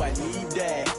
I need that.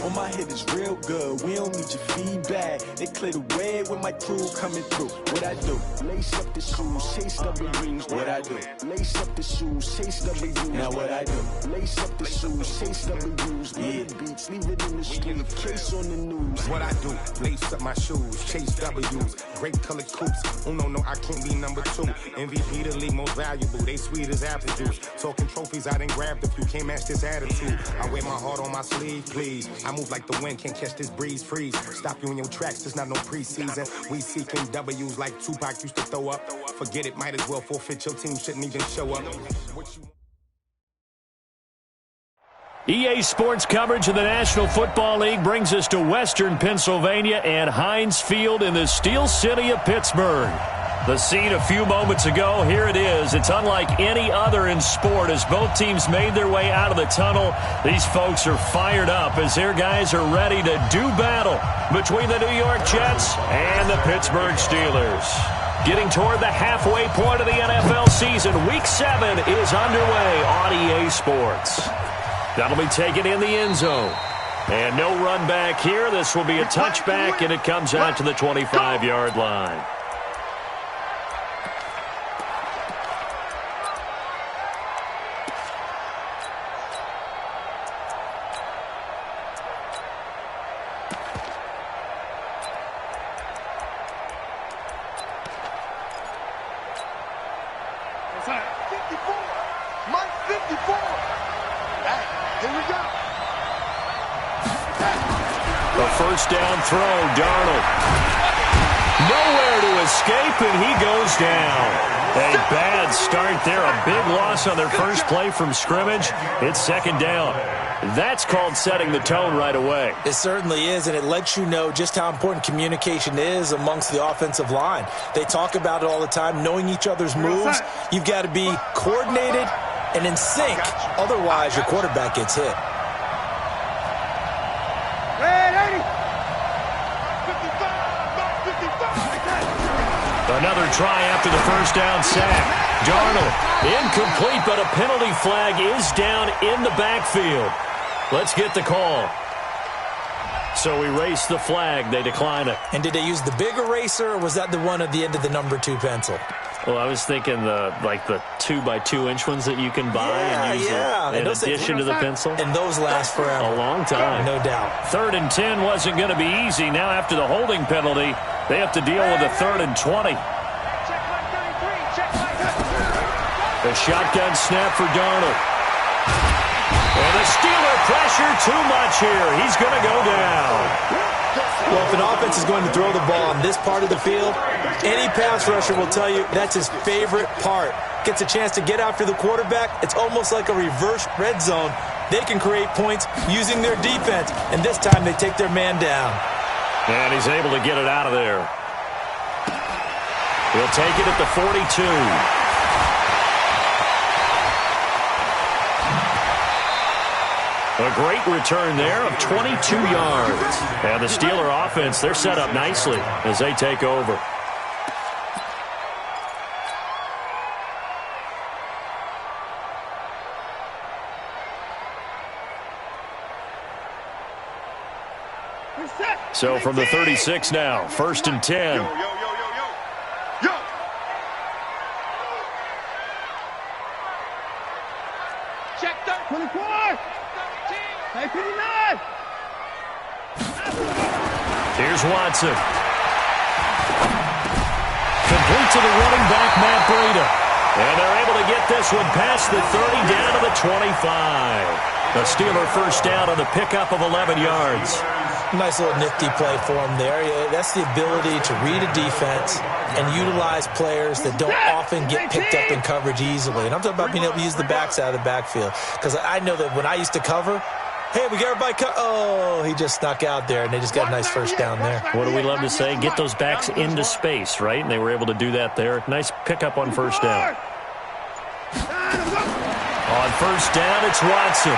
On my head is real good, we don't need your feedback. They clear the way with my crew coming through. What I do? Lace up the shoes, chase W's. What I do? Lace up the shoes, chase W's. Now what I do? Lace up the shoes, chase W's. Yeah, beats, leave it in the street, case on the news. What I do? Lace up my shoes, chase W's. Great colored coops. Oh no, I can't be number 2. MVP the league most valuable. They sweet as apple juice. Talking trophies, I done grabbed a few. Can't match this attitude. I wear my heart on my sleeve, please. I move like the wind, can't catch this breeze, freeze. Stop you in your tracks, there's not no preseason. We seeking W's like Tupac used to throw up. Forget it, might as well forfeit. Your team shouldn't even show up. EA Sports coverage of the National Football League brings us to Western Pennsylvania and Heinz Field in the Steel City of Pittsburgh. The scene a few moments ago, here it is. It's unlike any other in sport as both teams made their way out of the tunnel. These folks are fired up as their guys are ready to do battle between the New York Jets and the Pittsburgh Steelers. Getting toward the halfway point of the NFL season, Week 7 is underway on EA Sports. That'll be taken in the end zone. And no run back here. This will be a touchback, and it comes out to the 25-yard line. First down throw, Darnold. Nowhere to escape, and he goes down. A bad start there, a big loss on their first play from scrimmage. It's second down. That's called setting the tone right away. It certainly is, and it lets you know just how important communication is amongst the offensive line. They talk about it all the time, knowing each other's moves. You've got to be coordinated and in sync. Otherwise, your quarterback gets hit. Another try after the first down sack. Darnold, incomplete, but a penalty flag is down in the backfield. Let's get the call. So we race the flag. They decline it. And did they use the big eraser, or was that the one at the end of the number 2 pencil? Well, I was thinking the 2x2-inch ones that you can buy and use in addition to the pencil. And those last forever. A long time. No doubt. 3rd and 10 wasn't going to be easy. Now after the holding penalty, they have to deal with a 3rd and 20. The shotgun snap for Darnold. And the Steeler pressure too much here. He's going to go down. Well, if an offense is going to throw the ball on this part of the field, any pass rusher will tell you that's his favorite part. Gets a chance to get after the quarterback. It's almost like a reverse red zone. They can create points using their defense, and this time they take their man down. And he's able to get it out of there. He'll take it at the 42. A great return there of 22 yards. And the Steeler offense, they're set up nicely as they take over. So from the 36 now, 1st and 10. Check that 24. Hey, 59. Here's Watson. Complete to the running back, Matt Breida. And they're able to get this one past the 30 down to the 25. A Steeler first down on the pickup of 11 yards. Nice little nifty play for him there. Yeah, that's the ability to read a defense and utilize players that don't often get picked up in coverage easily. And I'm talking about being able to use the backs out of the backfield. Because I know that when I used to cover, hey, we got everybody oh, he just snuck out there, and they just got a nice first down there. What do we love to say? Get those backs into space, right? And they were able to do that there. Nice pickup on first down. On first down, it's Watson.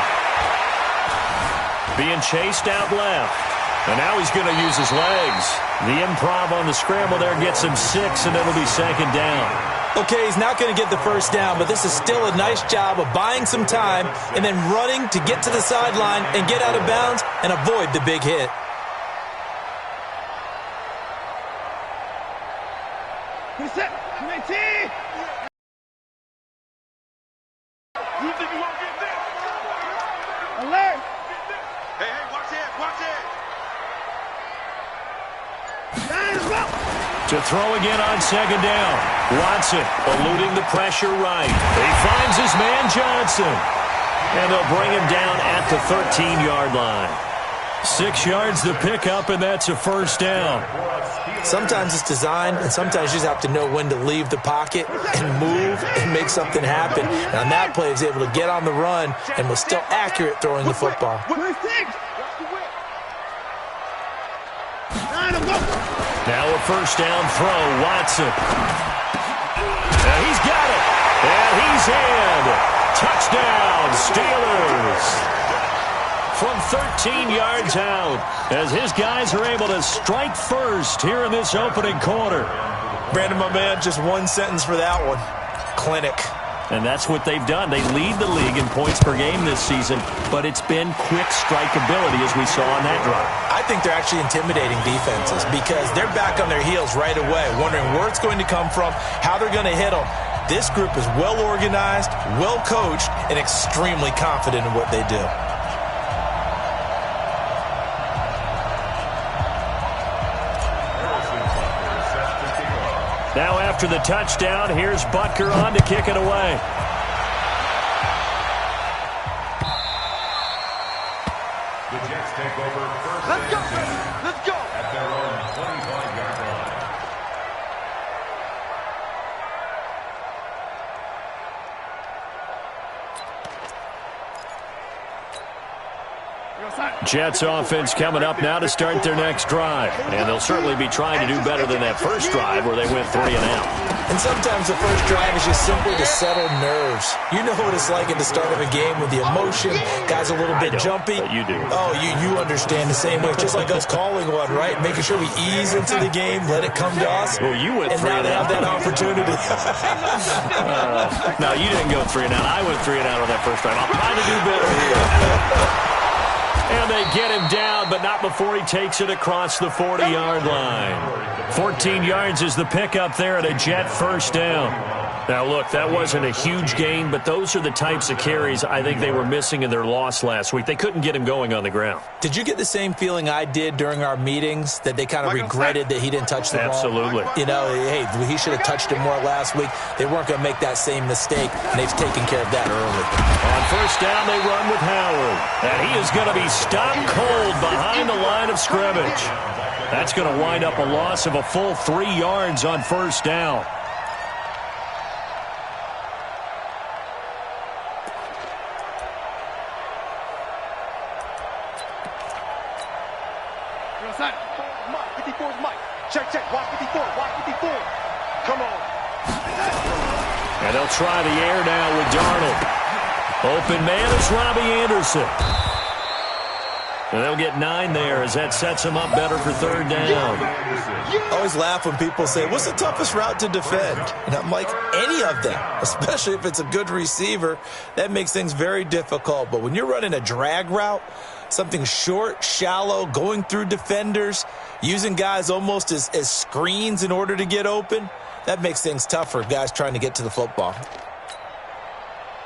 Being chased out left. And now he's going to use his legs. The improv on the scramble there gets him 6, and it'll be second down. Okay, he's not going to get the first down, but this is still a nice job of buying some time and then running to get to the sideline and get out of bounds and avoid the big hit. Set. 19. You think you won't get this? Alert. Hey, watch it, watch it. To throw again on second down. Watson eluding the pressure right. He finds his man Johnson. And they'll bring him down at the 13-yard line. 6 yards to pick up, and that's a first down. Sometimes it's designed, and sometimes you just have to know when to leave the pocket and move and make something happen. And on that play, he was able to get on the run and was still accurate throwing the football. Now a first down throw, Watson. And he's got it. And he's in. Touchdown, Steelers. From 13 yards out, as his guys are able to strike first here in this opening quarter. Brandon, my man, just one sentence for that one. Clinic. And that's what they've done. They lead the league in points per game this season, but it's been quick strikeability as we saw on that drive. I think they're actually intimidating defenses because they're back on their heels right away, wondering where it's going to come from, how they're going to hit them. This group is well organized, well coached, and extremely confident in what they do. Now after the touchdown, here's Butker on to kick it away. The Jets take over first. Let's go, let's go. At their own 25-yard line. Jets offense coming up now to start their next drive. And they'll certainly be trying to do better than that first drive where they went 3 and out. And sometimes the first drive is just simply to settle nerves. You know what it's like at the start of a game with the emotion. Guys a little bit jumpy. But you do. Oh, you understand the same way. Just like us calling one, right? Making sure we ease into the game, let it come to us. Well, you went and 3 now and they out. have that opportunity. No, you didn't go 3 and out. I went 3 and out on that first drive. I'll try to do better here. And they get him down, but not before he takes it across the 40-yard line. 14 yards is the pickup there at a Jet first down. Now, look, that wasn't a huge gain, but those are the types of carries I think they were missing in their loss last week. They couldn't get him going on the ground. Did you get the same feeling I did during our meetings, that they kind of regretted that he didn't touch the ball? Absolutely. You know, hey, he should have touched it more last week. They weren't going to make that same mistake, and they've taken care of that early. On first down, they run with Howard. And he is going to be stopped cold behind the line of scrimmage. That's going to wind up a loss of a full 3 yards on first down. And they'll try the air now with Darnold. Open man is Robbie Anderson. And they'll get 9 there as that sets them up better for third down. I always laugh when people say, what's the toughest route to defend? And I'm like, any of them, especially if it's a good receiver. That makes things very difficult. But when you're running a drag route, something short, shallow, going through defenders, using guys almost as screens in order to get open, that makes things tough for guys trying to get to the football.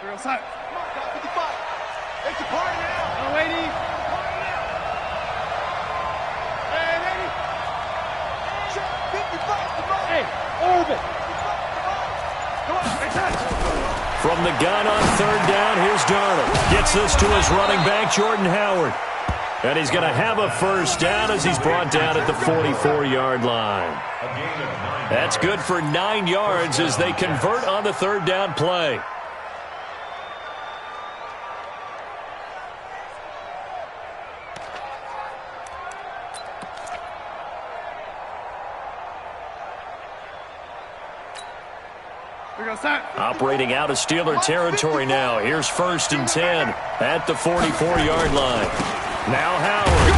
Real side. 55. It's a party now. Oh, 80. And 80. Check 55. Hey, orbit. Come on, make that. From the gun on third down, here's Darnold. Gets this to his running back, Jordan Howard. And he's going to have a first down as he's brought down at the 44-yard line. That's good for 9 yards as they convert on the third down play. Operating out of Steeler territory now. Here's 1st and 10 at the 44-yard line. Now Howard.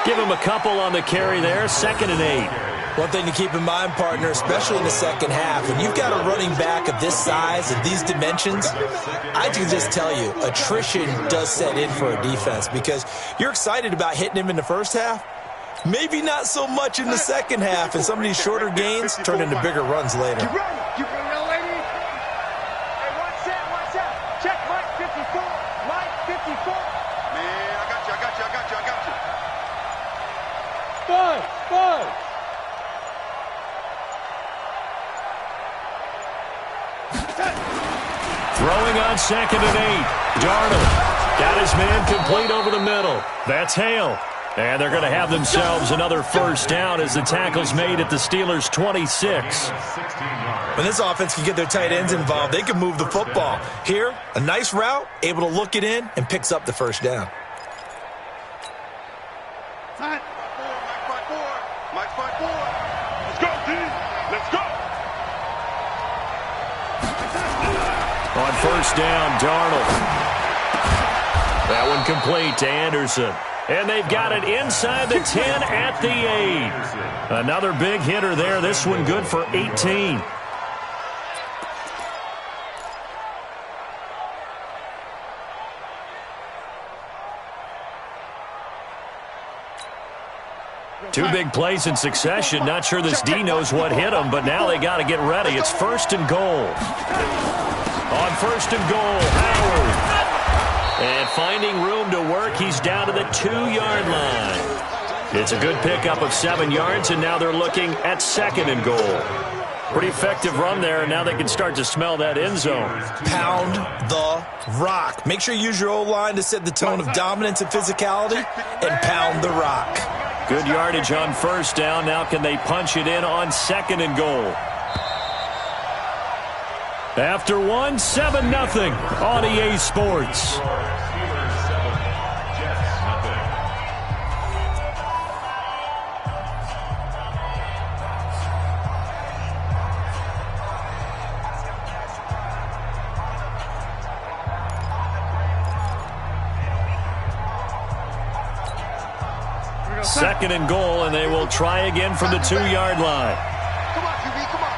Give him a couple on the carry there. 2nd and 8. One thing to keep in mind, partner, especially in the second half, when you've got a running back of this size and these dimensions, I can just tell you, attrition does set in for a defense because you're excited about hitting him in the first half. Maybe not so much in the second half, and some of these shorter gains turn into bigger runs later. You ready? You ready, lady? Hey, watch out. Check Mike 54. Mike 54. Man, I got you. Five. Throwing on 2nd and 8. Darnold got his man complete over the middle. That's Hale. And they're going to have themselves another first down as the tackle's made at the Steelers' 26. When this offense can get their tight ends involved, they can move the football. Here, a nice route, able to look it in, and picks up the first down. Mike 5-4. Let's go, D. Let's go. On first down, Darnold. That one complete to Anderson. And they've got it inside the 10 at the 8. Another big hitter there. This one good for 18. Two big plays in succession. Not sure this D knows what hit him, but now they got to get ready. It's 1st and goal. On 1st and goal, Howard. And finding room to work, he's down to the 2-yard line. It's a good pickup of 7 yards, and now they're looking at 2nd and goal. Pretty effective run there, and now they can start to smell that end zone. Pound the rock. Make sure you use your O-line to set the tone of dominance and physicality, and pound the rock. Good yardage on first down. Now can they punch it in on 2nd and goal? After 1, 7-0 on EA Sports. Second and goal, and they will try again from the 2-yard line. Come on, QB, come on.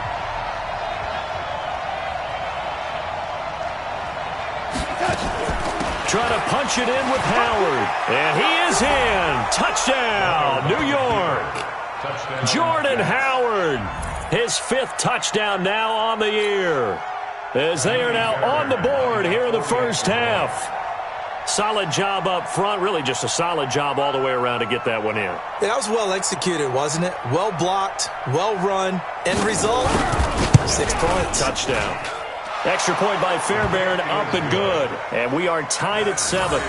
Trying to punch it in with Howard. And he is in. Touchdown, New York. Jordan Howard. His 5th touchdown now on the year. As they are now on the board here in the first half. Solid job up front. Really just a solid job all the way around to get that one in. Yeah, that was well executed, wasn't it? Well blocked, well run. End result, 6 points. Touchdown. Extra point by Fairbairn, up and good. And we are tied at 7.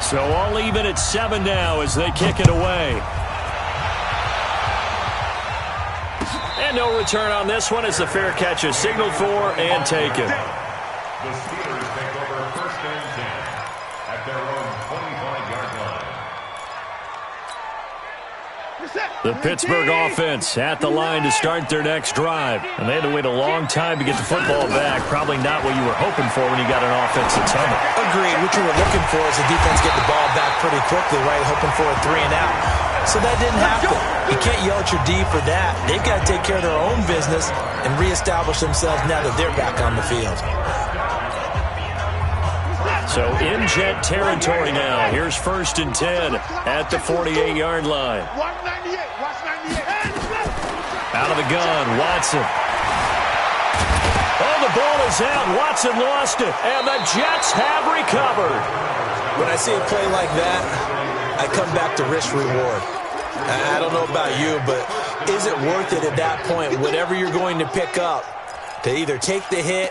So all even at 7 now as they kick it away. And no return on this one as the fair catch is signaled for and taken. The Steelers take over 1st and 10 at their own 25-yard line. The Pittsburgh offense at the line to start their next drive. And they had to wait a long time to get the football back. Probably not what you were hoping for when you got an offense that's humming. Agreed. What you were looking for is the defense get the ball back pretty quickly, right? Hoping for a 3-and-out. So that didn't happen. You can't yell at your D for that. They've got to take care of their own business and reestablish themselves now that they're back on the field. So in Jet territory now. Here's 1st and 10 at the 48-yard line. Watch 98. Out of the gun, Watson. Oh, the ball is out. Watson lost it, and the Jets have recovered. When I see a play like that, I come back to risk-reward. I don't know about you, but is it worth it at that point, whatever you're going to pick up, to either take the hit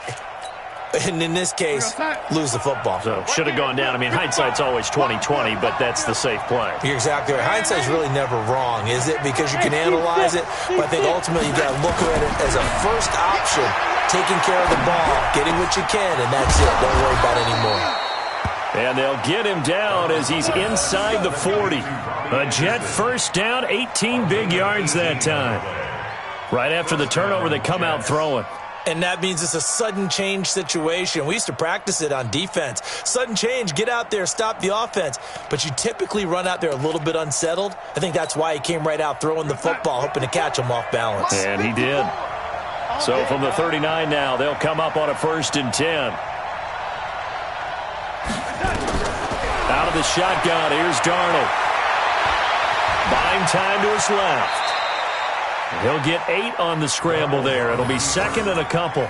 and in this case, lose the football? So should have gone down. I mean, hindsight's always 20/20, but that's the safe play. You're exactly right. Hindsight's really never wrong, is it? Because you can analyze it, but I think ultimately you got to look at it as a first option, taking care of the ball, getting what you can, and that's it. Don't worry about it anymore. And they'll get him down as he's inside the 40. A Jet first down, 18 big yards that time. Right after the turnover, they come out throwing. And that means it's a sudden change situation. We used to practice it on defense. Sudden change, get out there, stop the offense. But you typically run out there a little bit unsettled. I think that's why he came right out throwing the football, hoping to catch him off balance. And he did. So from the 39 now, they'll come up on a 1st and 10. Out of the shotgun, here's Darnold. Buying time to his left. He'll get 8 on the scramble there. It'll be 2nd and a couple.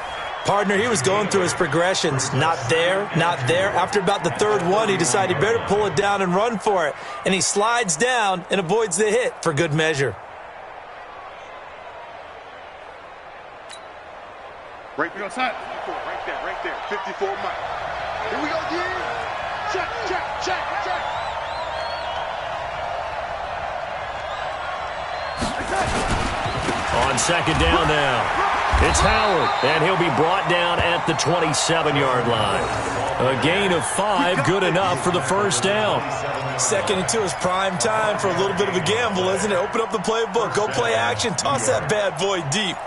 Partner, he was going through his progressions. Not there, not there. After about the 3rd one, he decided he better pull it down and run for it. And he slides down and avoids the hit for good measure. Right outside. 54, right there. 54 Mike. Here we go, again. Check. On 2nd down now, it's Howard, and he'll be brought down at the 27-yard line. A gain of 5, good enough for the 1st down. 2nd and 2 is prime time for a little bit of a gamble, isn't it? Open up the playbook, go play action, toss that bad boy deep.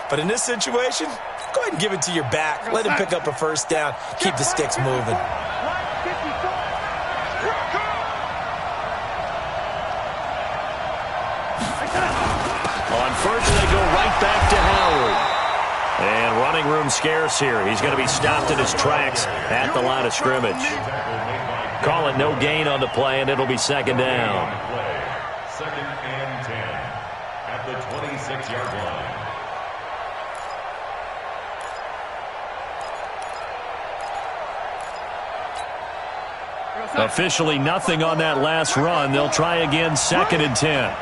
But in this situation, go ahead and give it to your back. Let him pick up a 1st down, keep the sticks moving. On 1st, they go right back to Howard. And running room scarce here. He's going to be stopped in his tracks at the line of scrimmage. Call it no gain on the play, and it'll be 2nd down. 2nd and 10 at the 26-yard line. Officially nothing on that last run. They'll try again, 2nd and 10.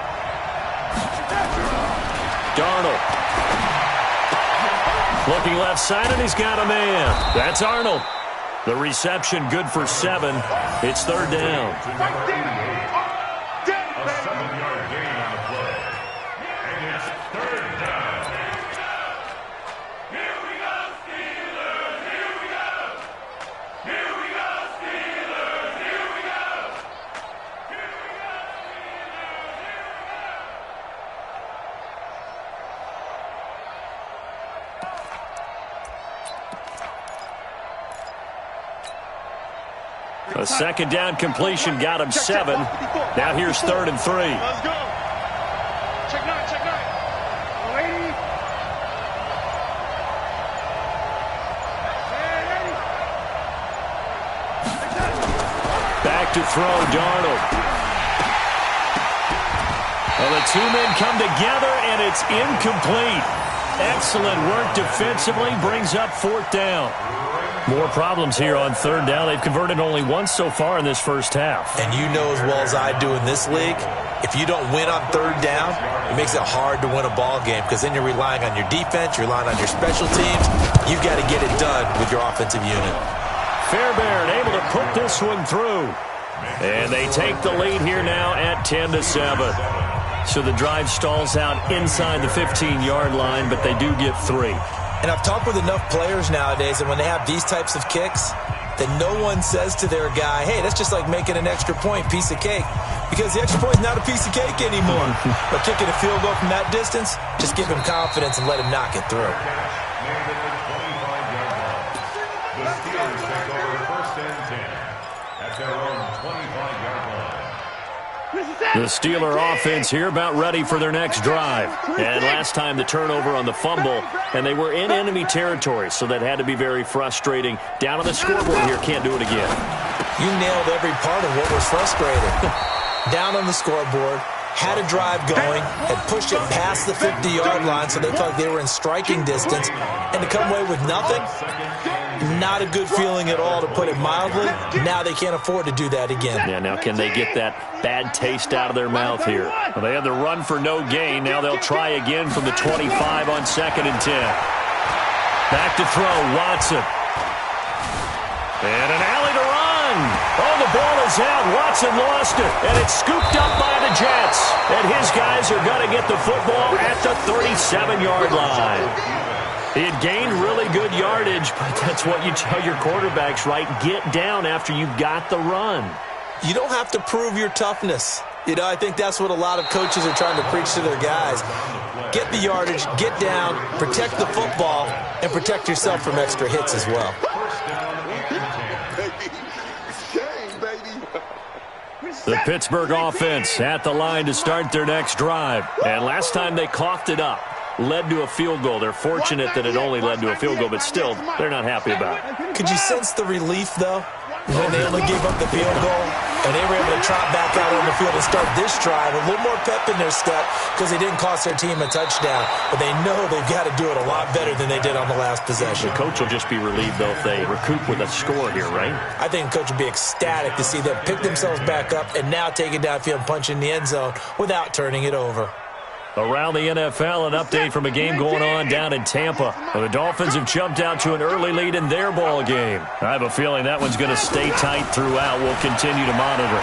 Darnold. Looking left side, and he's got a man. That's Arnold. The reception good for 7. It's 3rd down. A 7-yard gain on the play. And it's 3rd down. Here we go, Steelers! Here we go! Here we go, Steelers! Here we go! Here we go, Steelers! A 2nd down completion got him 7. Now here's 3rd and 3. Let's go. Check 9. Lady. Back to throw, Darnold. Well, the 2 men come together, and it's incomplete. Excellent work defensively, brings up 4th down. More problems here on 3rd down. They've converted only once so far in this 1st half. And you know as well as I do in this league, if you don't win on 3rd down, it makes it hard to win a ball game because then you're relying on your defense, you're relying on your special teams. You've got to get it done with your offensive unit. Fairbairn able to put this one through. And they take the lead here now at 10-7. So the drive stalls out inside the 15-yard line, but they do get 3. And I've talked with enough players nowadays that when they have these types of kicks, that no one says to their guy, hey, that's just like making an extra point, piece of cake. Because the extra point is not a piece of cake anymore. But kicking a field goal from that distance, just give him confidence and let him knock it through. The Steelers take over 1st and 10 at their own 25-yard line. The Steeler offense here about ready for their next drive. And last time the turnover on the fumble, and they were in enemy territory, so that had to be very frustrating. Down on the scoreboard here, can't do it again. You nailed every part of what was frustrating. Down on the scoreboard, had a drive going, had pushed it past the 50-yard line so they felt like they were in striking distance, and to come away with nothing, not a good feeling at all, to put it mildly. Now they can't afford to do that again. Yeah, now can they get that bad taste out of their mouth here? Well, they had the run for no gain. Now they'll try again from the 25 on 2nd and 10. Back to throw, Watson. And an alley to run. Oh, the ball is out. Watson lost it, and it's scooped up by the Jets. And his guys are going to get the football at the 37-yard line. He had gained really good yardage, but that's what you tell your quarterbacks, right? Get down after you've got the run. You don't have to prove your toughness. You know, I think that's what a lot of coaches are trying to preach to their guys. Get the yardage, get down, protect the football, and protect yourself from extra hits as well. The Pittsburgh offense at the line to start their next drive. And last time they coughed it up, led to a field goal. They're fortunate that it only led to a field goal, but still, they're not happy about it. Could you sense the relief, though, when they only gave up the field goal? And they were able to trot back out on the field and start this drive. A little more pep in their step because they didn't cost their team a touchdown. But they know they've got to do it a lot better than they did on the last possession. The coach will just be relieved, though, if they recoup with a score here, right? I think the coach will be ecstatic to see them pick themselves back up and now take it downfield and punch in the end zone without turning it over. Around the NFL, an update from a game going on down in Tampa. The Dolphins have jumped out to an early lead in their ball game. I have a feeling that one's going to stay tight throughout. We'll continue to monitor.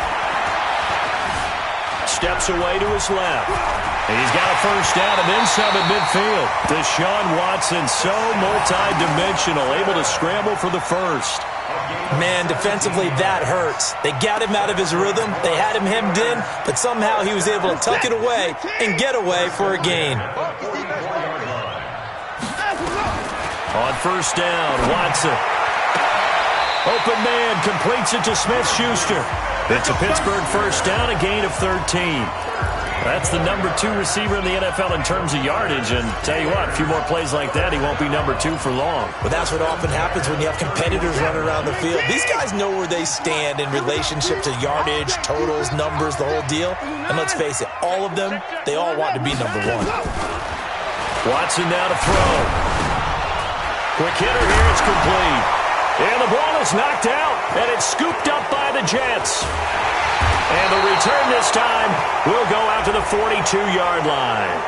Steps away to his left. He's got a first down and then some at midfield. Deshaun Watson, so multi-dimensional, able to scramble for the first. Man, defensively, that hurts. They got him out of his rhythm. They had him hemmed in, but somehow he was able to tuck it away and get away for a gain. On first down, Watson. Open man, completes it to Smith-Schuster. It's a Pittsburgh first down, a gain of 13. That's the number 2 receiver in the NFL in terms of yardage, and tell you what, a few more plays like that, he won't be number 2 for long. But that's what often happens when you have competitors running around the field. These guys know where they stand in relationship to yardage, totals, numbers, the whole deal. And let's face it, all of them, they all want to be number 1. Watson now to throw. Quick hitter here, it's complete. And the ball is knocked out, and it's scooped up by the Jets. And the return this time will go out to the 42-yard line.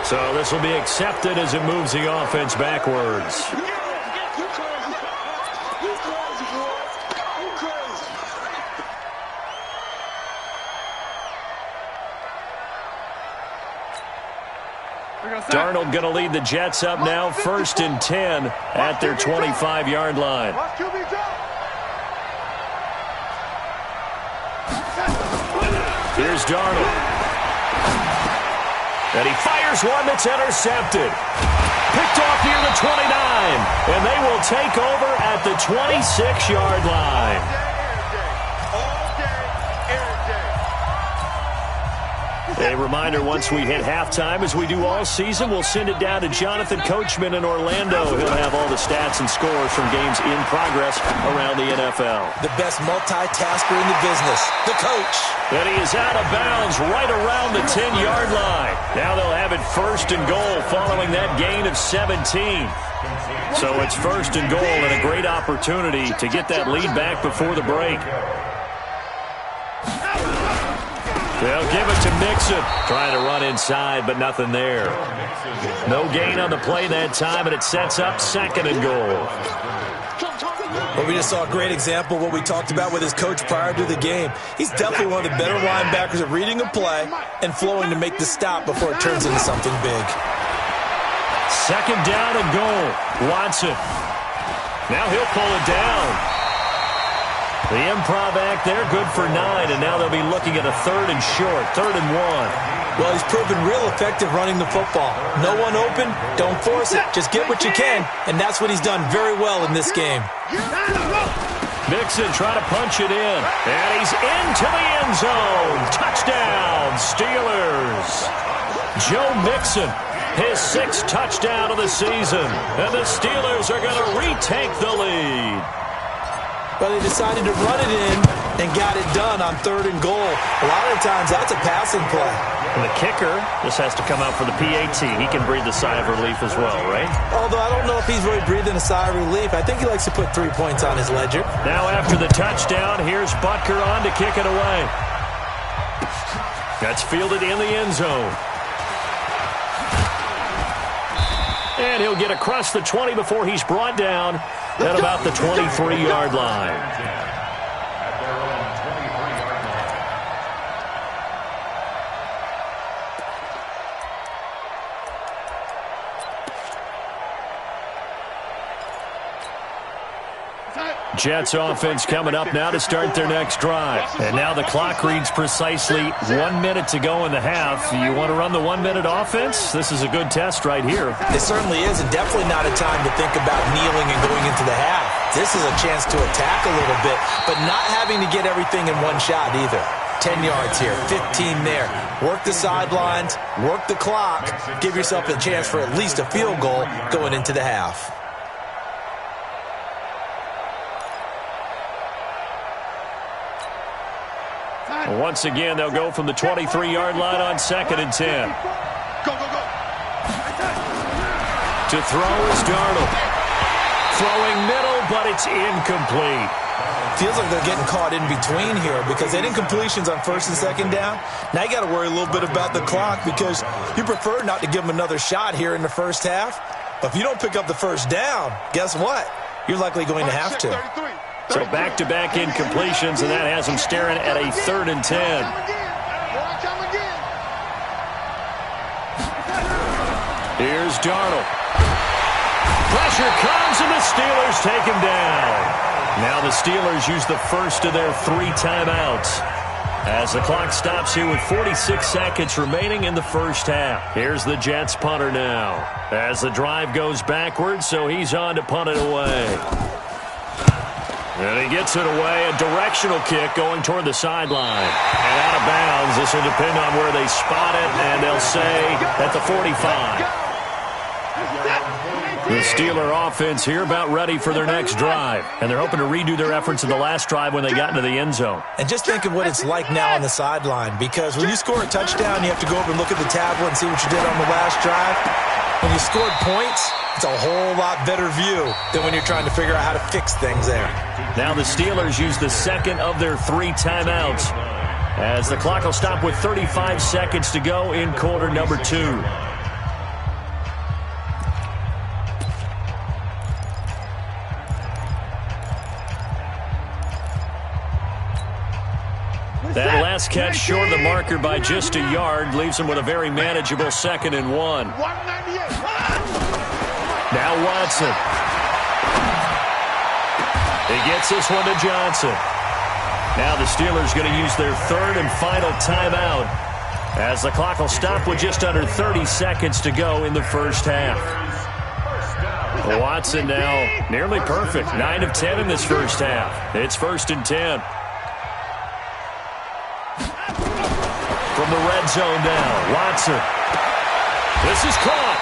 So this will be accepted as it moves the offense backwards. Darnold going to lead the Jets up now, 1st and 10 at their 25-yard line. Here's Darnold. And he fires one that's intercepted. Picked off near the 29. And they will take over at the 26-yard line. A reminder, once we hit halftime, as we do all season, we'll send it down to Jonathan Coachman in Orlando. He'll have all the stats and scores from games in progress around the NFL. The best multitasker in the business, the coach. And he is out of bounds right around the 10-yard line. Now they'll have it 1st and goal following that gain of 17. So it's 1st and goal and a great opportunity to get that lead back before the break. They'll give it to Mixon. Trying to run inside, but nothing there. No gain on the play that time, and it sets up 2nd and goal. Well, we just saw a great example of what we talked about with his coach prior to the game. He's definitely one of the better linebackers at reading a play and flowing to make the stop before it turns into something big. 2nd down and goal. Watson. Now he'll pull it down. The improv act there, good for 9, and now they'll be looking at a 3rd and short, 3rd and 1. Well, he's proven real effective running the football. No one open, don't force it. Just get what you can, and that's what he's done very well in this game. Mixon trying to punch it in, and he's into the end zone. Touchdown, Steelers. Joe Mixon, his 6th touchdown of the season, and the Steelers are going to retake the lead. Well, they decided to run it in and got it done on 3rd and goal. A lot of times, that's a passing play. And the kicker, this has to come out for the PAT. He can breathe a sigh of relief as well, right? Although I don't know if he's really breathing a sigh of relief. I think he likes to put 3 points on his ledger. Now after the touchdown, here's Butker on to kick it away. That's fielded in the end zone. And he'll get across the 20 before he's brought down at about the 23-yard line. Jets offense coming up now to start their next drive. And now the clock reads precisely 1 minute to go in the half. You want to run the 1 minute offense? This is a good test right here. It certainly is, and definitely not a time to think about kneeling and going into the half. This is a chance to attack a little bit, but not having to get everything in one shot either. 10 yards here, 15 there. Work the sidelines, work the clock, give yourself a chance for at least a field goal going into the half. Once again, they'll go from the 23-yard line on 2nd and 10. Go, go, go. To throw is Darnold. Throwing middle, but it's incomplete. Feels like they're getting caught in between here because they didn't completions on 1st and 2nd down. Now you got to worry a little bit about the clock because you prefer not to give them another shot here in the first half. But if you don't pick up the first down, guess what? You're likely going to have to. So back-to-back incompletions, and that has them staring at a 3rd and 10. Here's Darnold. Pressure comes, and the Steelers take him down. Now the Steelers use the first of their 3 timeouts as the clock stops here with 46 seconds remaining in the first half. Here's the Jets punter now as the drive goes backwards, so he's on to punt it away. And he gets it away, a directional kick going toward the sideline. And out of bounds, this will depend on where they spot it, and they'll say at the 45. The Steeler offense here about ready for their next drive. And they're hoping to redo their efforts in the last drive when they got into the end zone. And just think of what it's like now on the sideline, because when you score a touchdown, you have to go over and look at the tablet and see what you did on the last drive. When you scored points, it's a whole lot better view than when you're trying to figure out how to fix things there. Now the Steelers use the second of their 3 timeouts as the clock will stop with 35 seconds to go in quarter number 2. That last catch short of the marker by just a yard leaves him with a very manageable 2nd and 1. Now Watson. He gets this one to Johnson. Now the Steelers going to use their 3rd and final timeout as the clock will stop with just under 30 seconds to go in the first half. Watson now nearly perfect. 9 of 10 in this first half. It's 1st and 10. From the red zone now, Watson. This is caught.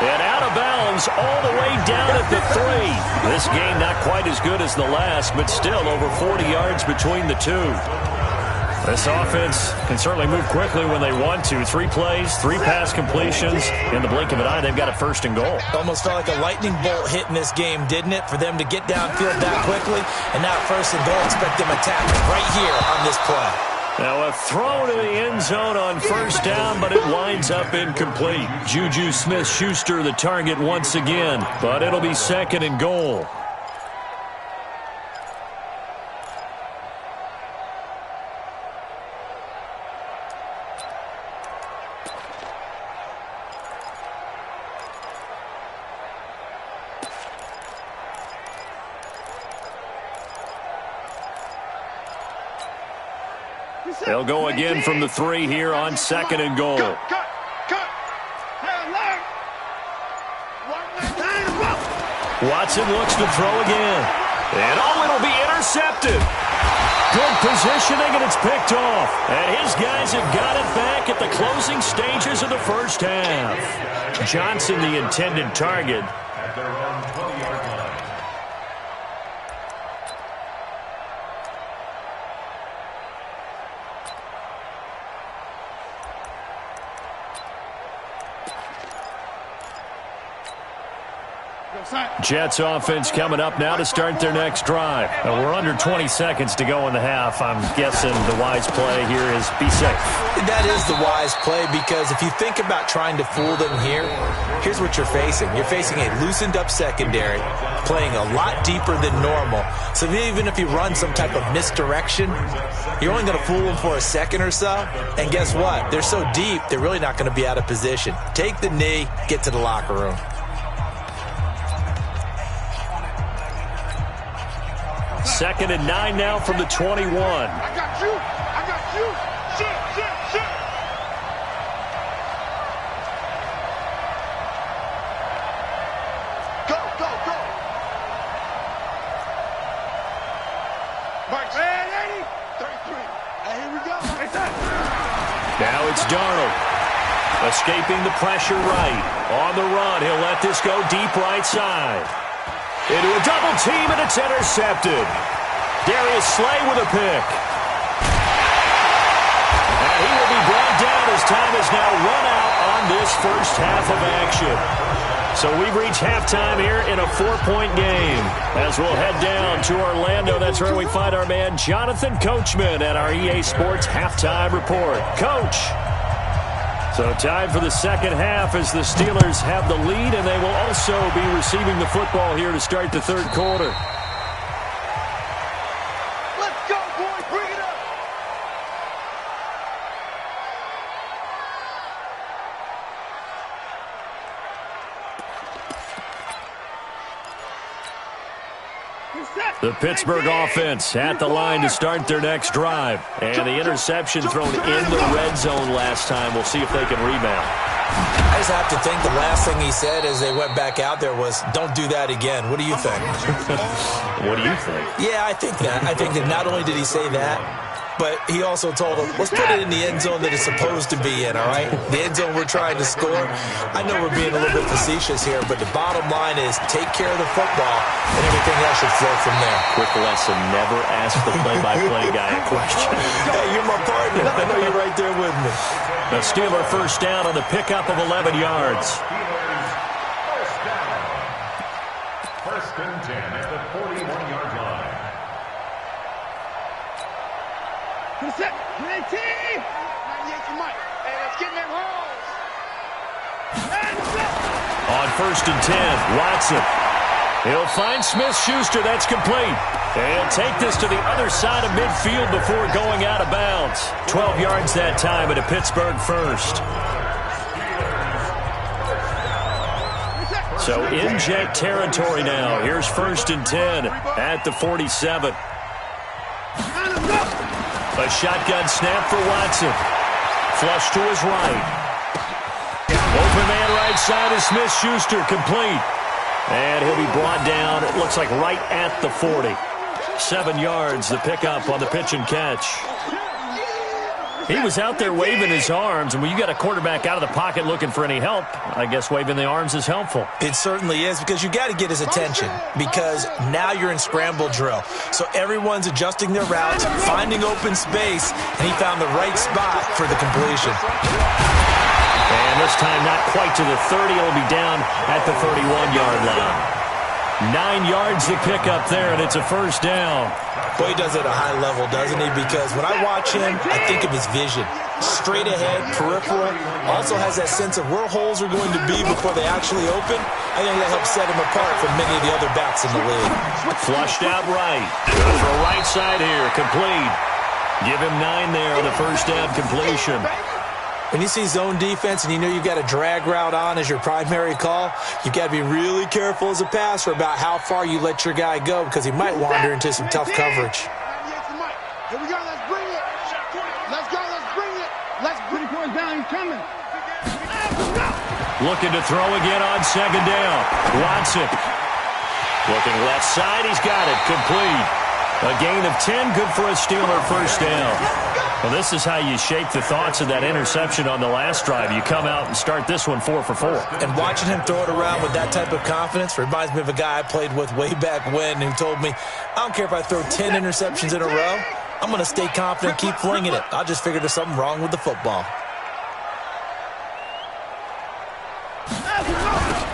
And out of bounds all the way down at the 3. This game not quite as good as the last, but still over 40 yards between the two. This offense can certainly move quickly when they want to. 3 plays, 3 pass completions. In the blink of an eye, they've got a 1st and goal. Almost felt like a lightning bolt hit in this game, didn't it? For them to get downfield that quickly. And now 1st and goal, expect them attacking right here on this play. Now a throw to the end zone on 1st down, but it winds up incomplete. Juju Smith-Schuster the target once again, but it'll be 2nd and goal. They'll go again from the 3 here on 2nd and goal. Watson looks to throw again. And it'll be intercepted. Good positioning, and it's picked off. And his guys have got it back at the closing stages of the first half. Johnson, the intended target. Jets offense coming up now to start their next drive. We're under 20 seconds to go in the half. I'm guessing the wise play here is be safe. That is the wise play, because if you think about trying to fool them here, here's what you're facing. You're facing a loosened up secondary, playing a lot deeper than normal. So even if you run some type of misdirection, you're only going to fool them for a second or so. And guess what? They're so deep, they're really not going to be out of position. Take the knee, get to the locker room. 2nd and 9 now from the 21. I got you. I got you. Shit. Go. Mike's man, 80. 33. And here we go. Now it's Darnold. Escaping the pressure right. On the run, he'll let this go deep right side. Into a double team, and it's intercepted. Darius Slay with a pick. And he will be brought down as time is now run out on this first half of action. So we've reached halftime here in a 4-point game. As we'll head down to Orlando, that's where we find our man Jonathan Coachman at our EA Sports Halftime Report. Coach. So time for the second half as the Steelers have the lead, and they will also be receiving the football here to start the third quarter. Let's go, boys. Bring it up. The Pittsburgh offense at the line to start their next drive. And the interception thrown in the red zone last time. We'll see if they can rebound. I just have to think the last thing he said as they went back out there was, don't do that again. What do you think? What do you think? Yeah, I think that. I think that not only did he say that, but he also told them, let's put it in the end zone that it's supposed to be in, all right? The end zone we're trying to score. I know we're being a little bit facetious here, but the bottom line is take care of the football, and everything else should flow from there. Quick lesson, never ask the play-by-play guy a question. Hey, you're my partner. I know you're right there with me. The Steeler first down on the pickup of 11 yards. First and 10 at the 41-yard line. Set. Great team. 98 to Mike. Hey, let's get in them holes. On first and 10, Watson. He'll find Smith-Schuster. That's complete. They'll take this to the other side of midfield before going out of bounds. 12 yards that time at a Pittsburgh first. So in jet territory now. Here's first and 10 at the 47. A shotgun snap for Watson. Flush to his right. Open man right side is Smith-Schuster, complete. And he'll be brought down, it looks like right at the 40. 7 yards, the pickup on the pitch and catch. He was out there waving his arms, and when you got a quarterback out of the pocket looking for any help, I guess waving the arms is helpful. It certainly is, because you got to get his attention, because now you're in scramble drill. So everyone's adjusting their routes, finding open space, and he found the right spot for the completion. And this time not quite to the 30. It'll be down at the 31-yard line. 9 yards to pick up there, and it's a first down. Boy, he does it at a high level, doesn't he? Because when I watch him, I think of his vision. Straight ahead, peripheral. Also has that sense of where holes are going to be before they actually open. I think that helps set him apart from many of the other backs in the league. Flushed out right. Goes for a right side here. Complete. Give him 9 there on the first down completion. When you see zone defense and you know you've got a drag route on as your primary call, you've got to be really careful as a passer about how far you let your guy go, because he might wander into some tough coverage. Here we go. Let's bring it. Let's go. Let's bring it. Let's bring it down. He's coming. Looking to throw again on second down. Watson. Looking left side. He's got it. Complete. A gain of 10. Good for a Steeler first down. Well, this is how you shake the thoughts of that interception on the last drive. You come out and start this one 4 for 4. And watching him throw it around with that type of confidence reminds me of a guy I played with way back when who told me, I don't care if I throw 10 interceptions in a row. I'm going to stay confident, keep flinging it. I just figured there's something wrong with the football.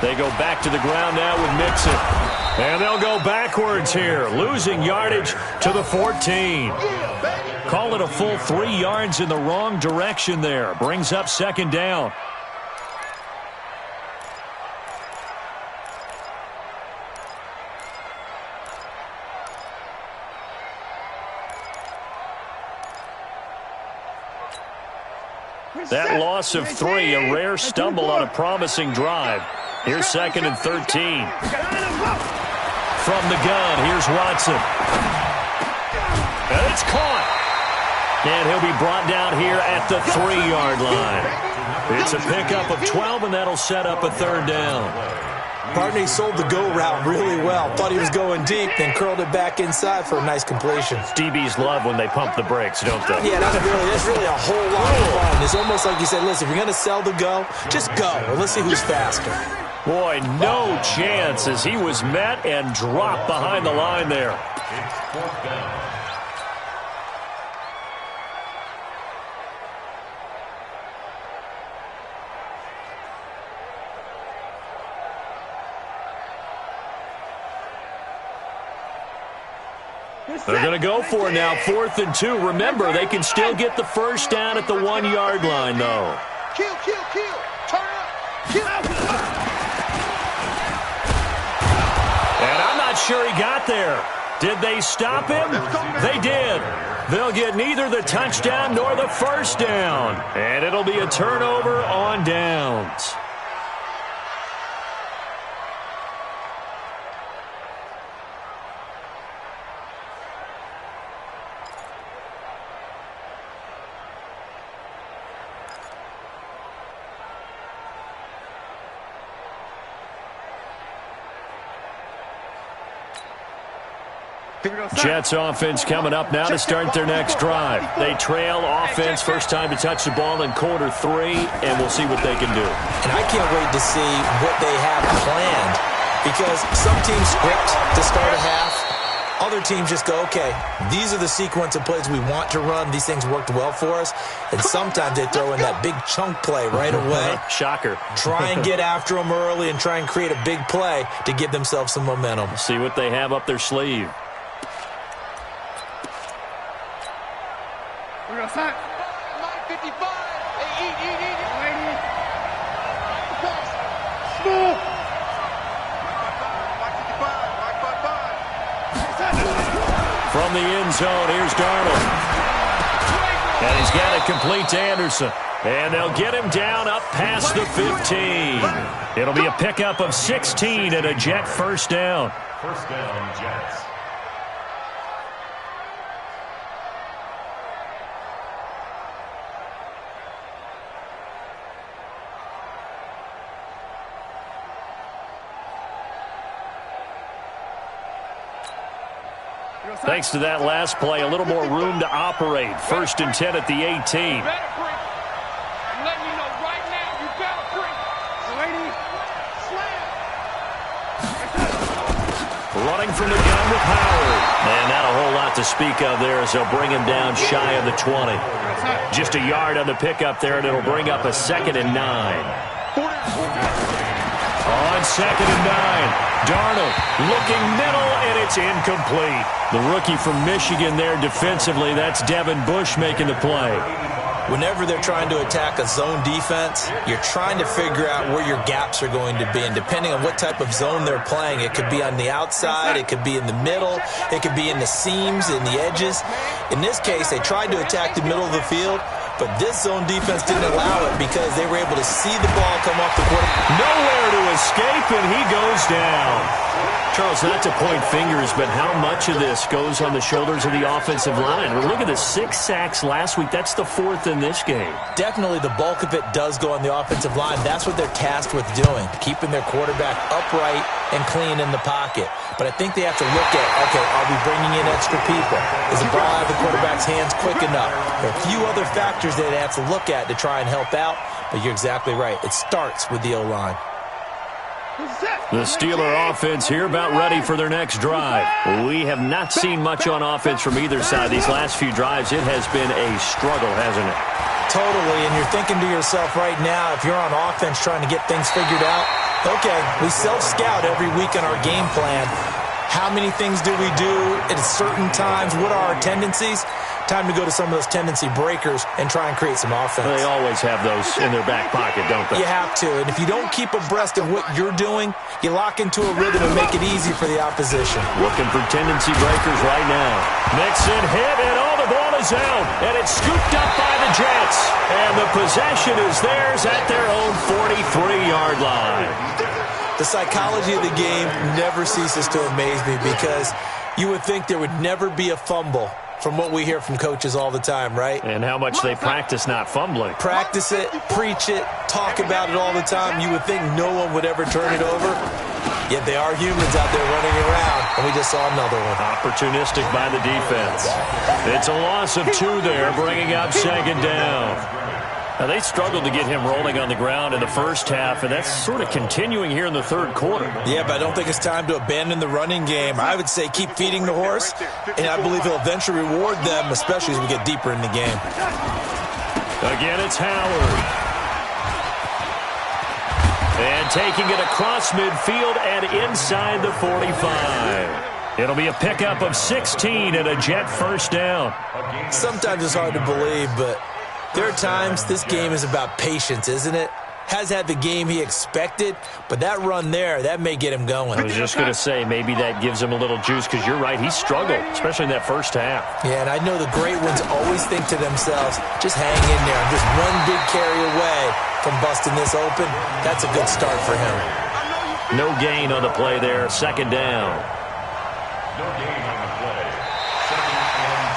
They go back to the ground now with Mixon. And they'll go backwards here, losing yardage to the 14. Call it a full 3 yards in the wrong direction there. Brings up second down. That loss of 3, a rare stumble on a promising drive. Here's second and 13. From the gun, here's Watson. It's caught. And he'll be brought down here at the 3-yard line. It's a pickup of 12, and that'll set up a third down. Partner sold the go route really well. Thought he was going deep, then curled it back inside for a nice completion. DBs love when they pump the brakes, don't they? Yeah, that's really a whole lot of fun. It's almost like you said, listen, if you're going to sell the go, just go. Well, let's see who's faster. Boy, no chance as he was met and dropped behind the line there. They're going to go for it now, 4th and 2. Remember, they can still get the first down at the 1-yard line, though. Kill. Turn up. Kill. And I'm not sure he got there. Did they stop him? They did. They'll get neither the touchdown nor the first down. And it'll be a turnover on downs. Jets offense coming up now to start their next drive. They trail offense, first time to touch the ball in quarter 3, and we'll see what they can do. And I can't wait to see what they have planned, because some teams script to start a half. Other teams just go, okay, these are the sequence of plays we want to run. These things worked well for us. And sometimes they throw in that big chunk play right away. Shocker. Try and get after them early and try and create a big play to give themselves some momentum. See what they have up their sleeve. We're going to sign. 9:55. Hey, eat. Lady. Smooth. 555. From the end zone, here's Darnold. And he's got it complete to Anderson. And they'll get him down up past the 15. It'll be a pickup of 16 and a Jet first down. First down, Jets. Thanks to that last play, a little more room to operate. 1st and 10 at the 18. I'm letting you know right now, you better bring. Lady, slam. Running from the gun with Howard. And not a whole lot to speak of there as they'll bring him down shy of the 20. Just a yard on the pickup there, and it'll bring up a 2nd and 9. On 2nd and 9. Darnold looking middle, and it's incomplete. The rookie from Michigan there defensively. That's Devin Bush making the play. Whenever they're trying to attack a zone defense, you're trying to figure out where your gaps are going to be. And depending on what type of zone they're playing, it could be on the outside, it could be in the middle, it could be in the seams, in the edges. In this case, they tried to attack the middle of the field, but this zone defense didn't allow it because they were able to see the ball come off the quarter. Nowhere to escape, and he goes down. Charles, not to point fingers, but how much of this goes on the shoulders of the offensive line? Look at the 6 sacks last week. That's the 4th in this game. Definitely the bulk of it does go on the offensive line. That's what they're tasked with doing, keeping their quarterback upright and clean in the pocket. But I think they have to look at, okay, are we bringing in extra people? Is the ball out of the quarterback's hands quick enough? There are a few other factors that they have to look at to try and help out, but you're exactly right. It starts with the O-line. The Steeler offense here about ready for their next drive. We have not seen much on offense from either side. These last few drives, it has been a struggle, hasn't it? Totally, and you're thinking to yourself right now, if you're on offense trying to get things figured out, okay, we self-scout every week on our game plan. How many things do we do at certain times? What are our tendencies? Time to go to some of those tendency breakers and try and create some offense. They always have those in their back pocket, don't they? You have to, and if you don't keep abreast of what you're doing, you lock into a rhythm and make it easy for the opposition. Looking for tendency breakers right now. Mixon hit, and the ball is out, and it's scooped up by the Jets. And the possession is theirs at their own 43-yard line. The psychology of the game never ceases to amaze me because you would think there would never be a fumble from what we hear from coaches all the time, right? And how much they practice not fumbling. Practice it, preach it, talk about it all the time. You would think no one would ever turn it over. Yet they are humans out there running around, and we just saw another one. Opportunistic by the defense. It's a loss of 2 there, bringing up second down. Now, they struggled to get him rolling on the ground in the first half, and that's sort of continuing here in the third quarter. Yeah, but I don't think it's time to abandon the running game. I would say keep feeding the horse, and I believe he'll eventually reward them, especially as we get deeper in the game. Again, it's Howard. And taking it across midfield and inside the 45. It'll be a pickup of 16 and a Jet first down. Sometimes it's hard to believe, but there are times this game is about patience, isn't it? Has had the game he expected, but that run there, that may get him going. I was just going to say, maybe that gives him a little juice, because you're right, he struggled, especially in that first half. Yeah, and I know the great ones always think to themselves, just hang in there. I'm just one big carry away from busting this open. That's a good start for him. No gain on the play there, second down. No gain on the play. Second and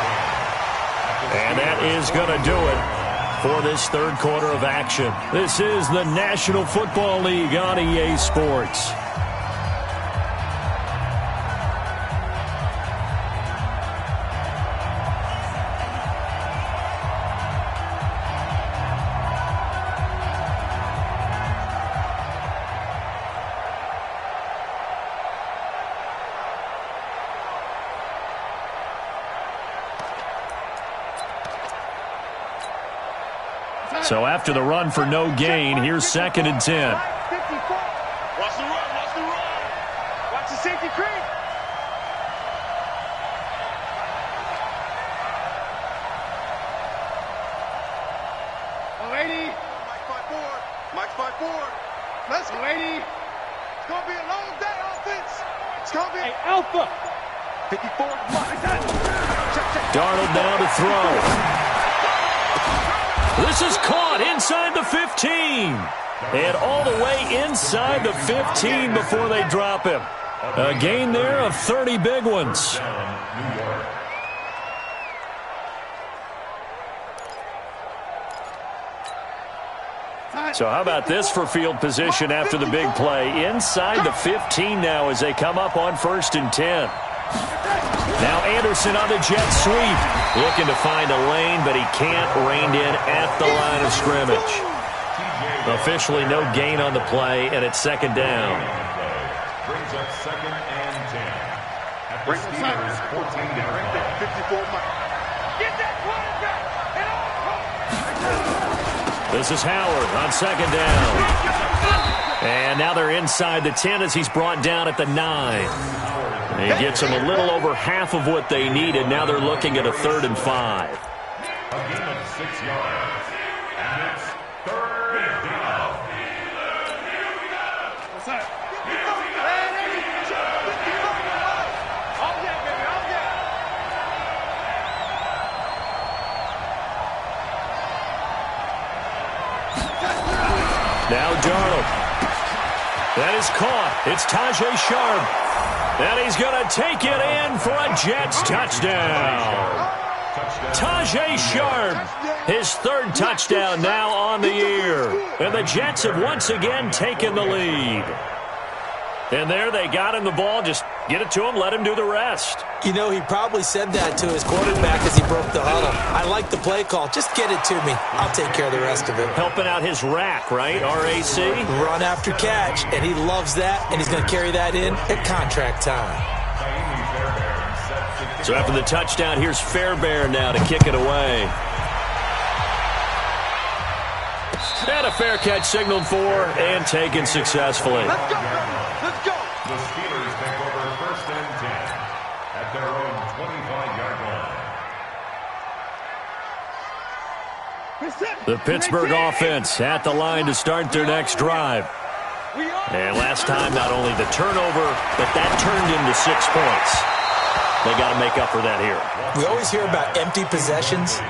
10. And that is going to do it for this third quarter of action. This is the National Football League on EA Sports. So after the run for no gain, here's second and 10. 54. Watch the run, watch the run. Watch the safety creep. Oh, 80. Mike 5-4. Mike 5-4. Let's go, 80. It's going to be a long day, offense. It's going to be an alpha. 54. Darnold now to throw. This is caught inside the 15. And all the way inside the 15 before they drop him. A gain there of 30 big ones. So how about this for field position after the big play? Inside the 15 now as they come up on first and 10. Now Anderson on the jet sweep. Looking to find a lane, but he can't. Reined in at the line of scrimmage. Officially no gain on the play, and it's second down. Brings up second and 10. At the Steelers' 14-yard line. 54. Get that quarterback. This is Howard on second down. And now they're inside the 10 as he's brought down at the 9. He gets them a little over half of what they needed. Now they're looking at a 3rd and 5. A gain of 6 yards. And it's third down. What's up? All day, baby, all day. Now Darnold. That is caught. It's Tajay Sharp. And he's going to take it in for a Jets touchdown. Tajay Sharp, his 3rd touchdown now on the year. And the Jets have once again taken the lead. And there they got him the ball. Just get it to him, let him do the rest. You know, he probably said that to his quarterback as he broke the huddle. I like the play call. Just get it to me. I'll take care of the rest of it. Helping out his rack, right? RAC? Run after catch, and he loves that, and he's going to carry that in at contract time. So after the touchdown, here's Fairbairn now to kick it away. And a fair catch signaled for and taken successfully. Let's go, let's go. The Steelers take over first and 10 at their own 25-yard line. The Pittsburgh offense at the line to start their next drive. And last time, not only the turnover, but that turned into 6 points. They got to make up for that here. We always hear about empty possessions,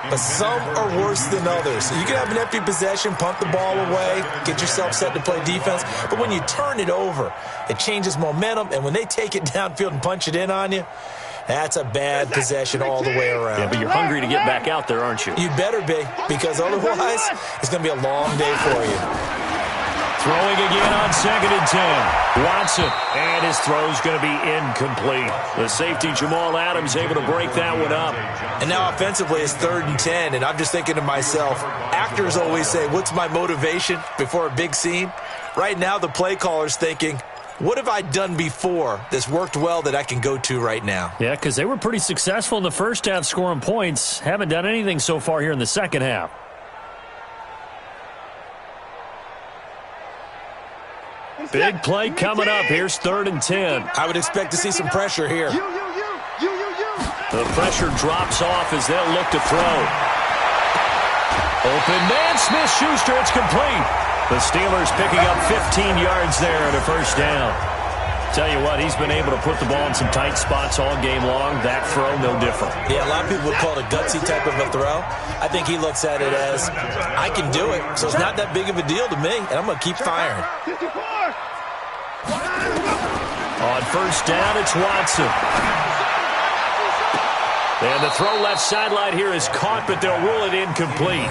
but some are worse than others. You can have an empty possession, punt the ball away, get yourself set to play defense, but when you turn it over, it changes momentum, and when they take it downfield and punch it in on you, That's a bad possession all the way around. Yeah, but you're hungry to get back out there, aren't you? You better be, because otherwise it's going to be a long day for you. Throwing again on 2nd and 10. Watson, and his throw's going to be incomplete. The safety, Jamal Adams, able to break that one up. And now offensively it's 3rd and 10, and I'm just thinking to myself, actors always say, what's my motivation before a big scene? Right now the play caller's thinking, what have I done before that's worked well that I can go to right now? Yeah, because they were pretty successful in the first half scoring points. Haven't done anything so far here in the second half. Big play coming up. Here's 3rd and 10. I would expect to see some pressure here. The pressure drops off as they'll look to throw. Open man, Smith-Schuster, it's complete. The Steelers picking up 15 yards there and a first down. Tell you what, he's been able to put the ball in some tight spots all game long. That throw, no different. Yeah, a lot of people would call it a gutsy type of a throw. I think he looks at it as, I can do it, so it's not that big of a deal to me, and I'm going to keep firing. On first down, it's Watson. And the throw left sideline here is caught, but they'll rule it incomplete.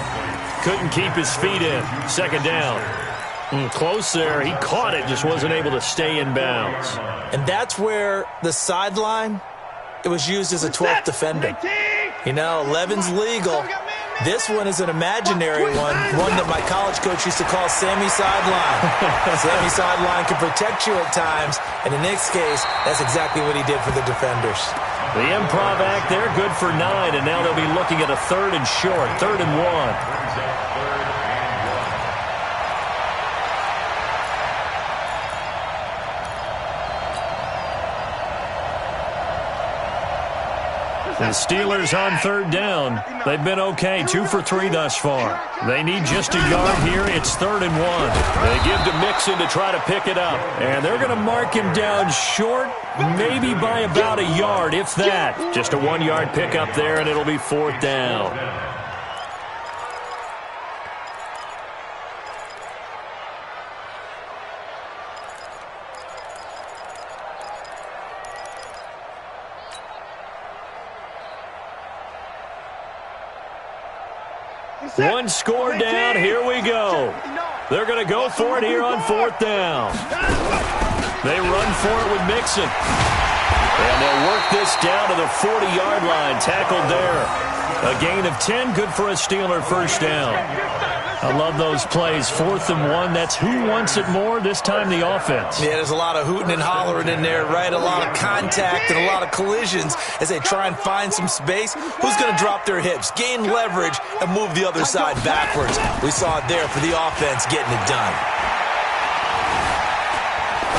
Couldn't keep his feet in. 2nd down. Close there. He caught it, just wasn't able to stay in bounds. And that's where the sideline, it was used as a 12th defender. You know, 11's legal. This one is an imaginary one that my college coach used to call Sammy Sideline. Sammy Sideline can protect you at times, and in this case, that's exactly what he did for the defenders. The improv act there, good for 9, and now they'll be looking at a 3rd and short, 3rd and 1. The Steelers on 3rd down. They've been okay, 2 for 3 thus far. They need just a yard here. It's 3rd and 1. They give to Mixon to try to pick it up. And they're going to mark him down short, maybe by about a yard, if that. Just a 1-yard pickup there, and it'll be 4th down. One score down, here we go. They're going to go for it here on 4th down. They run for it with Mixon. And they'll work this down to the 40-yard line, tackled there. A gain of 10, good for a Steeler first down. I love those plays. 4th and 1, that's who wants it more, this time the offense. Yeah, there's a lot of hooting and hollering in there, right? A lot of contact and a lot of collisions as they try and find some space. Who's going to drop their hips, gain leverage, and move the other side backwards? We saw it there for the offense getting it done.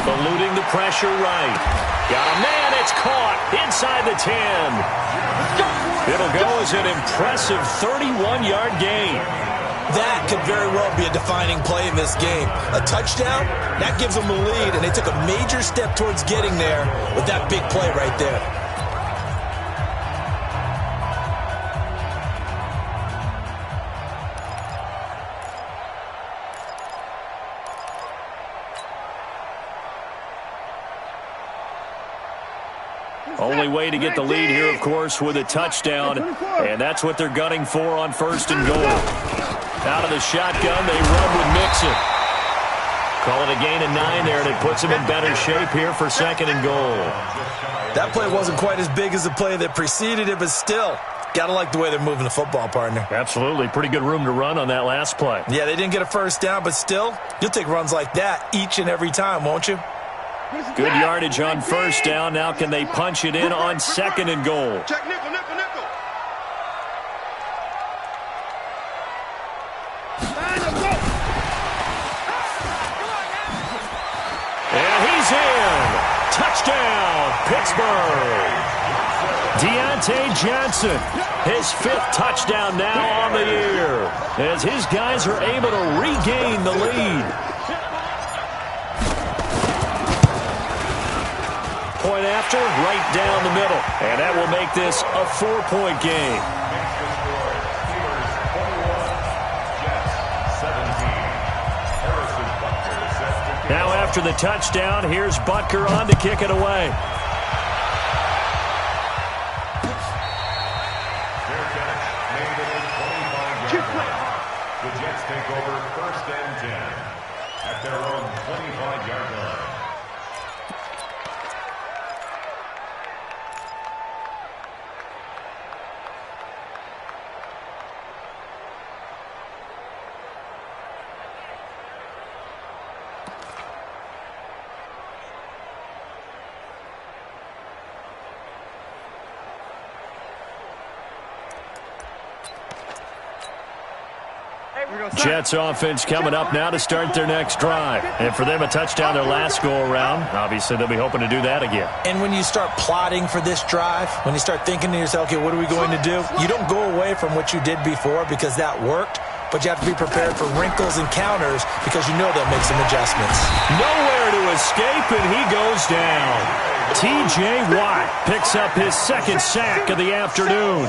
Eluding the pressure right. Got a man, it's caught inside the 10. It'll go as an impressive 31-yard gain. That could very well be a defining play in this game. A touchdown, that gives them a lead, and they took a major step towards getting there with that big play right there. Only way to get the lead here, of course, with a touchdown, and that's what they're gunning for on 1st and goal. Out of the shotgun, they run with Mixon. Call it a gain of 9 there, and it puts them in better shape here for 2nd and goal. That play wasn't quite as big as the play that preceded it, but still, got to like the way they're moving the football, partner. Absolutely. Pretty good room to run on that last play. Yeah, they didn't get a first down, but still, you'll take runs like that each and every time, won't you? Good yardage on 1st down. Now can they punch it in on 2nd and goal? Check nickel, nickel, nickel. And he's in. Touchdown, Pittsburgh. Deontay Johnson, his 5th touchdown now on the year, as his guys are able to regain the lead. Point after, right down the middle. And that will make this a 4-point game. Now after the touchdown, here's Butker on to kick it away. The Jets take over 1st and 10 at their own 25-yard line. Jets offense coming up now to start their next drive. And for them, a touchdown their last go-around. Obviously, they'll be hoping to do that again. And when you start plotting for this drive, when you start thinking to yourself, okay, what are we going to do? You don't go away from what you did before because that worked, but you have to be prepared for wrinkles and counters because you know they'll make some adjustments. Nowhere to escape, and he goes down. T.J. Watt picks up his second sack of the afternoon.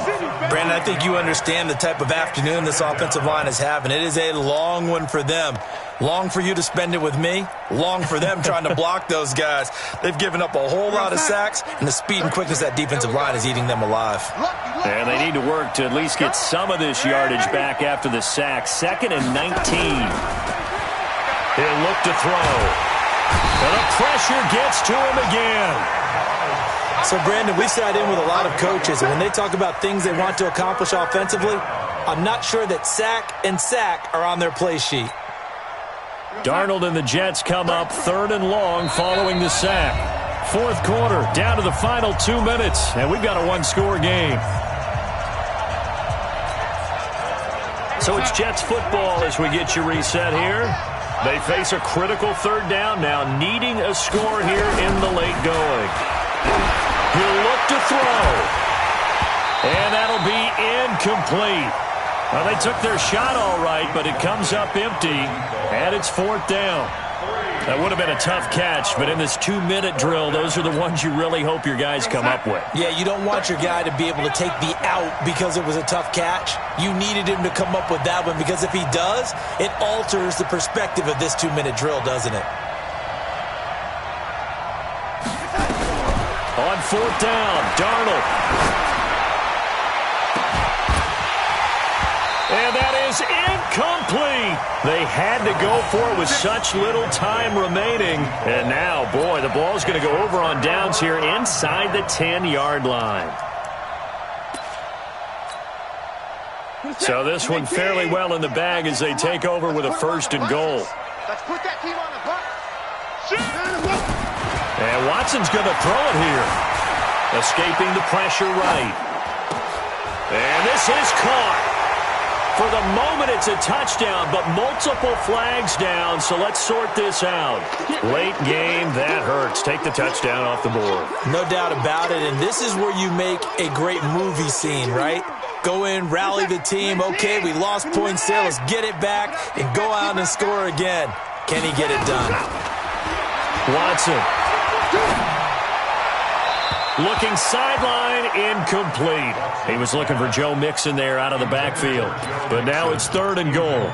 Brandon, I think you understand the type of afternoon this offensive line is having. It is a long one for them. Long for you to spend it with me. Long for them trying to block those guys. They've given up a whole lot of sacks, and the speed and quickness of that defensive line is eating them alive. And they need to work to at least get some of this yardage back after the sack. 2nd and 19. He'll look to throw. And the pressure gets to him again. So, Brandon, we sat in with a lot of coaches, and when they talk about things they want to accomplish offensively, I'm not sure that sack and sack are on their play sheet. Darnold and the Jets come up 3rd and long following the sack. 4th quarter, down to the final 2 minutes, and we've got a one-score game. So it's Jets football as we get you reset here. They face a critical 3rd down now, needing a score here in the late going. He'll look to throw. And that'll be incomplete. Well, they took their shot all right, but it comes up empty, and it's 4th down. That would have been a tough catch, but in this 2-minute drill, those are the ones you really hope your guys come up with. Yeah, you don't want your guy to be able to take the out because it was a tough catch. You needed him to come up with that one because if he does, it alters the perspective of this 2-minute drill, doesn't it? On 4th down, Darnold. And that is incomplete. They had to go for it with such little time remaining. And now, boy, the ball's going to go over on downs here inside the 10-yard line. So this one fairly well in the bag as they take over with a 1st and goal. Let's put that team on the bus. And Watson's going to throw it here. Escaping the pressure right. And this is caught. For the moment, it's a touchdown, but multiple flags down, so let's sort this out. Late game, that hurts. Take the touchdown off the board. No doubt about it, and this is where you make a great movie scene, right? Go in, rally the team. Okay, we lost points there. Let's get it back and go out and score again. Can he get it done? Watson. Looking sideline, incomplete. He was looking for Joe Mixon there out of the backfield. But now it's 3rd and goal.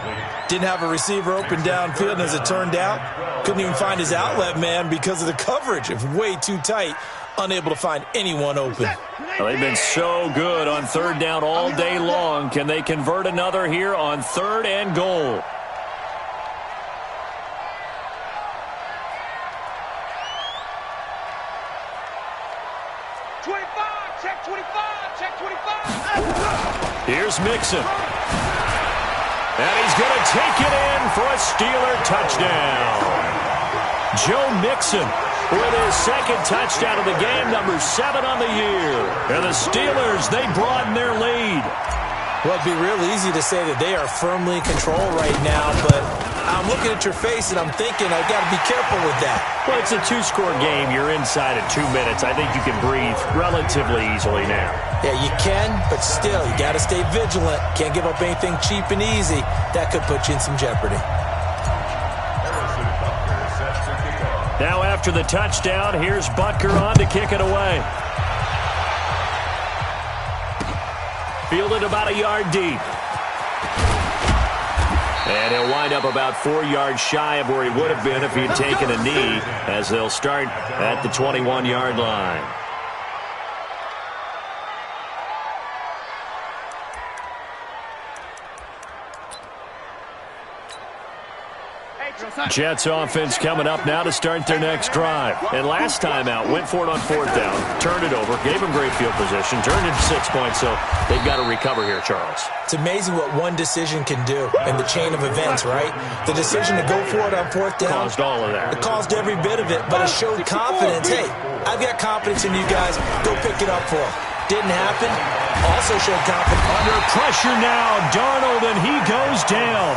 Didn't have a receiver open downfield, and as it turned out, couldn't even find his outlet man because of the coverage. It was way too tight, unable to find anyone open. Well, they've been so good on 3rd down all day long. Can they convert another here on 3rd and goal? Here's Mixon. And he's going to take it in for a Steeler touchdown. Joe Mixon with his 2nd touchdown of the game, number 7 on the year. And the Steelers, they broaden their lead. Well, it'd be real easy to say that they are firmly in control right now, but I'm looking at your face and I'm thinking I've got to be careful with that. Well, it's a 2-score game. You're inside at 2 minutes. I think you can breathe relatively easily now. Yeah, you can, but still, you got to stay vigilant. Can't give up anything cheap and easy. That could put you in some jeopardy. Now after the touchdown, here's Butker on to kick it away. Fielded about a yard deep. And he'll wind up about 4 yards shy of where he would have been if he had taken a knee, as they'll start at the 21-yard line. Jets offense coming up now to start their next drive. And last time out, went for it on 4th down, turned it over, gave them great field position, turned it 6 points, so they've got to recover here, Charles. It's amazing what one decision can do in the chain of events, right? The decision to go for it on 4th down. Caused all of that. It caused every bit of it, but it showed confidence. Hey, I've got confidence in you guys. Go pick it up for them. Didn't happen. Also showed confidence. Under pressure now, Darnold, and he goes down.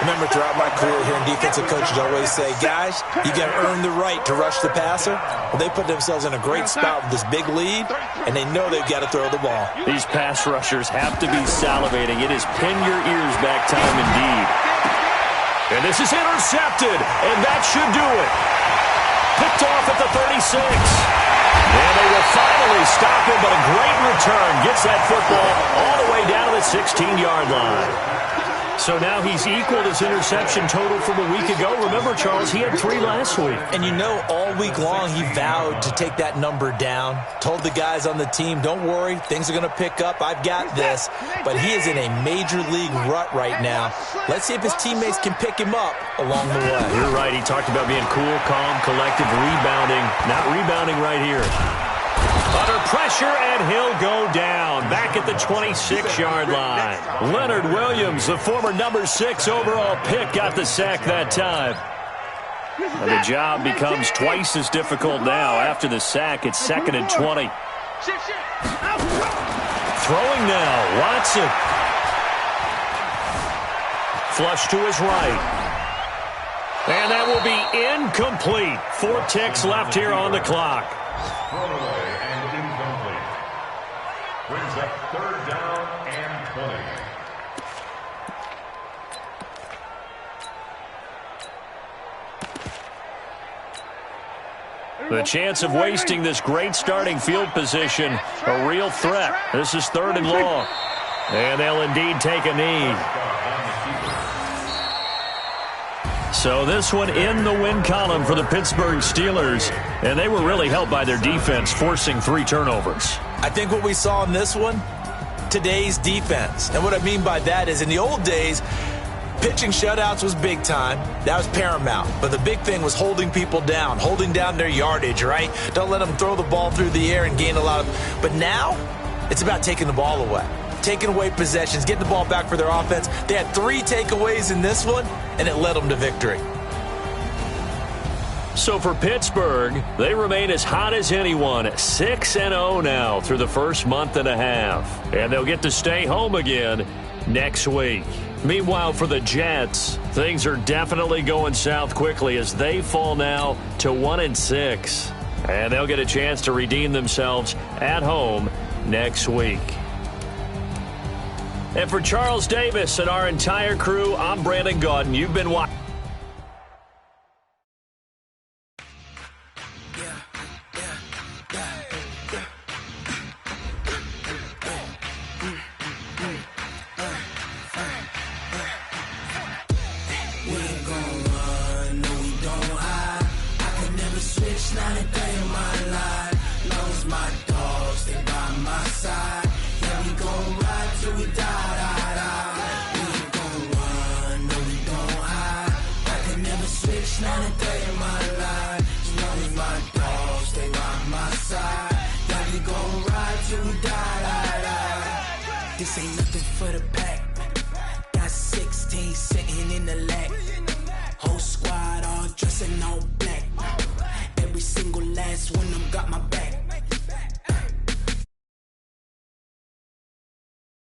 Remember, throughout my career here in defensive coaches always say, guys, you got to earn the right to rush the passer. Well, they put themselves in a great spot with this big lead, and they know they've got to throw the ball. These pass rushers have to be salivating. It is pin your ears back time indeed. And this is intercepted, and that should do it. Picked off at the 36. And they will finally stop him, but a great return. Gets that football all the way down to the 16-yard line. So now he's equaled his interception total from a week ago. Remember, Charles, he had 3 last week. And you know, all week long he vowed to take that number down. Told the guys on the team, don't worry, things are going to pick up. I've got this. But he is in a major league rut right now. Let's see if his teammates can pick him up along the way. You're right. He talked about being cool, calm, collective, rebounding. Not rebounding right here. Under pressure, and he'll go down. Back at the 26-yard line. Leonard Williams, the former number 6 overall pick, got the sack that time. And the job becomes twice as difficult now. After the sack, it's 2nd and 20. Throwing now, Watson. Flush to his right. And that will be incomplete. 4 ticks left here on the clock. Brings up 3rd down and 20. The chance of wasting this great starting field position, a real threat. This is 3rd and long. And they'll indeed take a knee. So this one in the win column for the Pittsburgh Steelers. And they were really helped by their defense, forcing 3 turnovers. I think what we saw in this one, today's defense. And what I mean by that is in the old days, pitching shutouts was big time. That was paramount. But the big thing was holding people down, holding down their yardage, right? Don't let them throw the ball through the air and gain a lot of... But now, it's about taking the ball away. Taking away possessions, getting the ball back for their offense. They had 3 takeaways in this one, and it led them to victory. So for Pittsburgh, they remain as hot as anyone, 6-0 now through the first month and a half. And they'll get to stay home again next week. Meanwhile, for the Jets, things are definitely going south quickly as they fall now to 1-6. And they'll get a chance to redeem themselves at home next week. And for Charles Davis and our entire crew, I'm Brandon Gaudin. You've been watching. This ain't nothing for the pack. Got 16 sitting in the lap. Whole squad all dressing all black. Every single last one of them got my back.